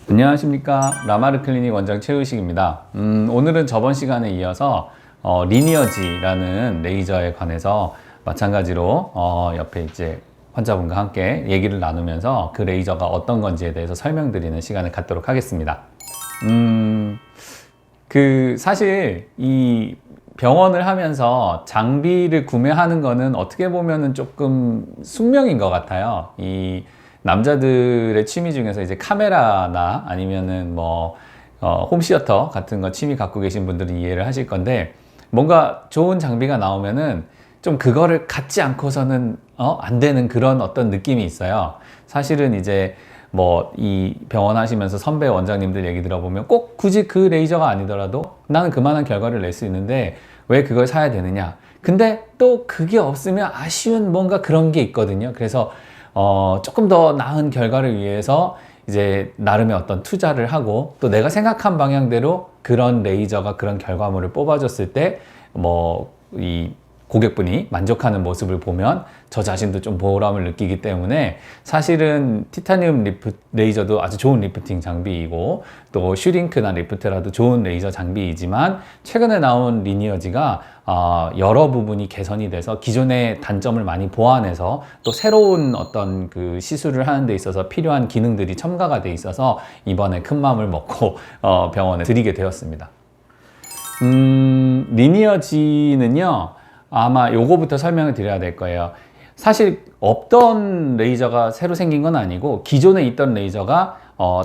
안녕하십니까, 라마르 클리닉 원장 최의식입니다. 오늘은 저번 시간에 이어서 리니어지라는 레이저에 관해서 마찬가지로 옆에 이제 환자분과 함께 얘기를 나누면서 그 레이저가 어떤 건지에 대해서 설명드리는 시간을 갖도록 하겠습니다. 사실 이 병원을 하면서 장비를 구매하는 거는 어떻게 보면은 조금 숙명인 것 같아요. 이 남자들의 취미 중에서 이제 카메라나 아니면은 홈시어터 같은 거 취미 갖고 계신 분들은 이해를 하실 건데, 뭔가 좋은 장비가 나오면은 좀 그거를 갖지 않고서는 안 되는 그런 어떤 느낌이 있어요. 사실은 이제 이 병원 하시면서 선배 원장님들 얘기 들어보면 꼭 굳이 그 레이저가 아니더라도 나는 그만한 결과를 낼 수 있는데 왜 그걸 사야 되느냐. 근데 또 그게 없으면 아쉬운 뭔가 그런 게 있거든요. 그래서 조금 더 나은 결과를 위해서 이제 나름의 어떤 투자를 하고, 또 내가 생각한 방향대로 그런 레이저가 그런 결과물을 뽑아줬을 때 이 고객분이 만족하는 모습을 보면 저 자신도 좀 보람을 느끼기 때문에, 사실은 티타늄 레이저도 아주 좋은 리프팅 장비이고 또 슈링크나 리프테라도 좋은 레이저 장비이지만, 최근에 나온 리니어지가 여러 부분이 개선이 돼서 기존의 단점을 많이 보완해서 또 새로운 어떤 그 시술을 하는 데 있어서 필요한 기능들이 첨가가 돼 있어서 이번에 큰 마음을 먹고 병원에 드리게 되었습니다. 리니어지는요, 아마 요거부터 설명을 드려야 될 거예요. 사실 없던 레이저가 새로 생긴 건 아니고, 기존에 있던 레이저가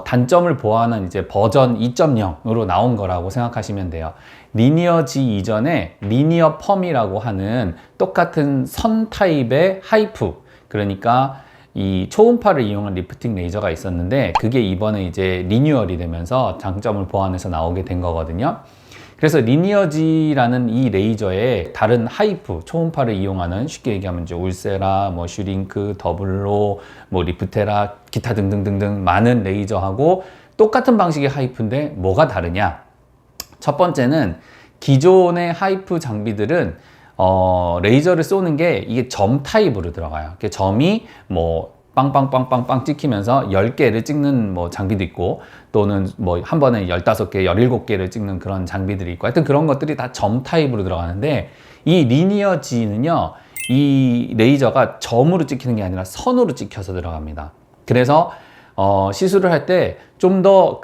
단점을 보완한 이제 버전 2.0으로 나온 거라고 생각하시면 돼요. 리니어지 이전에 리니어 펌이라고 하는 똑같은 선 타입의 하이프, 그러니까 이 초음파를 이용한 리프팅 레이저가 있었는데, 그게 이번에 이제 리뉴얼이 되면서 장점을 보완해서 나오게 된 거거든요. 그래서 리니어지라는 이 레이저에 다른 하이프, 초음파를 이용하는, 쉽게 얘기하면 이제 울세라, 슈링크, 더블로, 리프테라, 기타 등등등등 많은 레이저하고 똑같은 방식의 하이프인데 뭐가 다르냐? 첫 번째는 기존의 하이프 장비들은 레이저를 쏘는 게 이게 점 타입으로 들어가요. 점이 빵빵빵빵빵 찍히면서 10개를 찍는 장비도 있고, 또는 한 번에 15개, 17개를 찍는 그런 장비들이 있고, 하여튼 그런 것들이 다 점 타입으로 들어가는데, 이 리니어지는요, 이 레이저가 점으로 찍히는 게 아니라 선으로 찍혀서 들어갑니다. 그래서 시술을 할 때 좀 더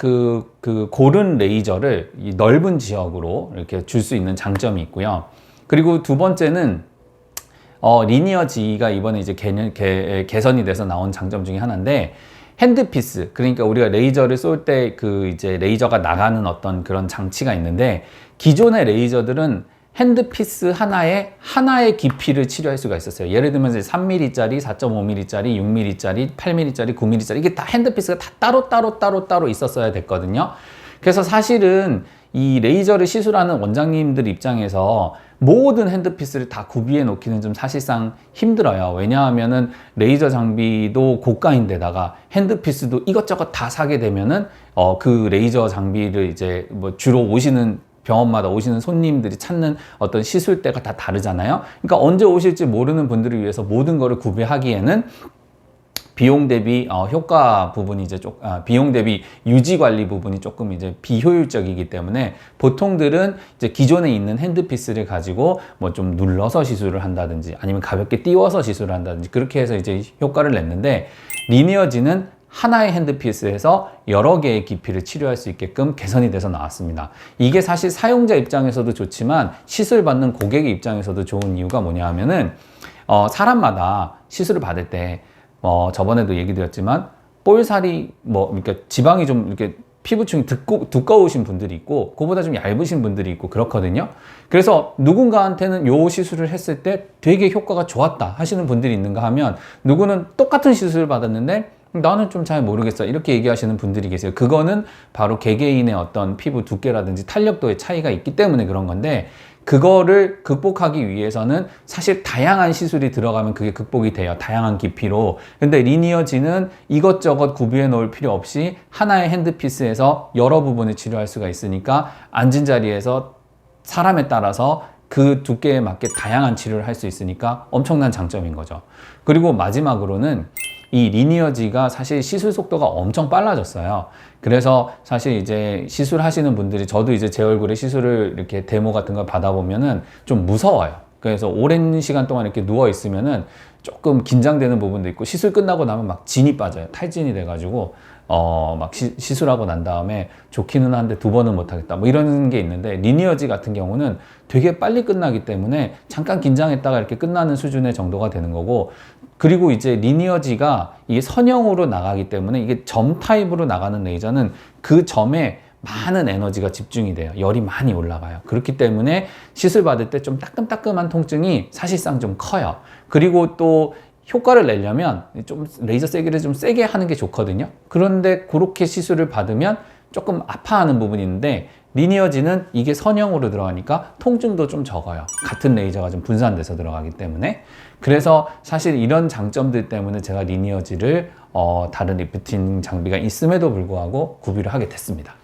고른 레이저를 이 넓은 지역으로 이렇게 줄 수 있는 장점이 있고요. 그리고 두 번째는 리니어지가 이번에 이제 개선이 돼서 나온 장점 중에 하나인데, 핸드피스, 그러니까 우리가 레이저를 쏠 때 이제 레이저가 나가는 어떤 그런 장치가 있는데, 기존의 레이저들은 핸드피스 하나의 깊이를 치료할 수가 있었어요. 예를 들면 3mm짜리, 4.5mm짜리, 6mm짜리, 8mm짜리, 9mm짜리, 이게 다 핸드피스가 다 따로 있었어야 됐거든요. 그래서 사실은 이 레이저를 시술하는 원장님들 입장에서 모든 핸드피스를 다 구비해 놓기는 좀 사실상 힘들어요. 왜냐하면은 레이저 장비도 고가인데다가 핸드피스도 이것저것 다 사게 되면은 그 레이저 장비를 이제 주로 병원마다 오시는 손님들이 찾는 어떤 시술대가 다 다르잖아요. 그러니까 언제 오실지 모르는 분들을 위해서 모든 거를 구비하기에는 비용 대비 효과 부분이 이제 비용 대비 유지 관리 부분이 조금 이제 비효율적이기 때문에, 보통들은 이제 기존에 있는 핸드피스를 가지고 좀 눌러서 시술을 한다든지 아니면 가볍게 띄워서 시술을 한다든지 그렇게 해서 이제 효과를 냈는데, 리니어지는 하나의 핸드피스에서 여러 개의 깊이를 치료할 수 있게끔 개선이 돼서 나왔습니다. 이게 사실 사용자 입장에서도 좋지만 시술 받는 고객의 입장에서도 좋은 이유가 뭐냐 하면은, 사람마다 시술을 받을 때 저번에도 얘기 드렸지만 볼살이 그러니까 지방이 좀 이렇게 피부층이 두꺼우신 분들이 있고, 그보다 좀 얇으신 분들이 있고 그렇거든요. 그래서 누군가한테는 요 시술을 했을 때 되게 효과가 좋았다 하시는 분들이 있는가 하면, 누구는 똑같은 시술을 받았는데 나는 좀 잘 모르겠어 이렇게 얘기하시는 분들이 계세요. 그거는 바로 개개인의 어떤 피부 두께라든지 탄력도의 차이가 있기 때문에 그런 건데, 그거를 극복하기 위해서는 사실 다양한 시술이 들어가면 그게 극복이 돼요. 다양한 깊이로. 근데 리니어지는 이것저것 구비해 놓을 필요 없이 하나의 핸드피스에서 여러 부분을 치료할 수가 있으니까, 앉은 자리에서 사람에 따라서 그 두께에 맞게 다양한 치료를 할 수 있으니까 엄청난 장점인 거죠. 그리고 마지막으로는 이 리니어지가 사실 시술 속도가 엄청 빨라졌어요. 그래서 사실 이제 시술하시는 분들이, 저도 이제 제 얼굴에 시술을 이렇게 데모 같은 걸 받아보면은 좀 무서워요. 그래서 오랜 시간 동안 이렇게 누워 있으면은 조금 긴장되는 부분도 있고, 시술 끝나고 나면 막 진이 빠져요. 탈진이 돼가지고 막 시술하고 난 다음에 좋기는 한데 두 번은 못하겠다 뭐 이런 게 있는데, 리니어지 같은 경우는 되게 빨리 끝나기 때문에 잠깐 긴장했다가 이렇게 끝나는 수준의 정도가 되는 거고, 그리고 이제 리니어지가 이게 선형으로 나가기 때문에, 이게 점 타입으로 나가는 레이저는 그 점에 많은 에너지가 집중이 돼요. 열이 많이 올라가요. 그렇기 때문에 시술 받을 때 좀 따끔따끔한 통증이 사실상 좀 커요. 그리고 또 효과를 내려면 좀 레이저 세기를 좀 세게 하는 게 좋거든요. 그런데 그렇게 시술을 받으면 조금 아파하는 부분이 있는데, 리니어지는 이게 선형으로 들어가니까 통증도 좀 적어요. 같은 레이저가 좀 분산돼서 들어가기 때문에. 그래서 사실 이런 장점들 때문에 제가 리니어지를 다른 리프팅 장비가 있음에도 불구하고 구비를 하게 됐습니다.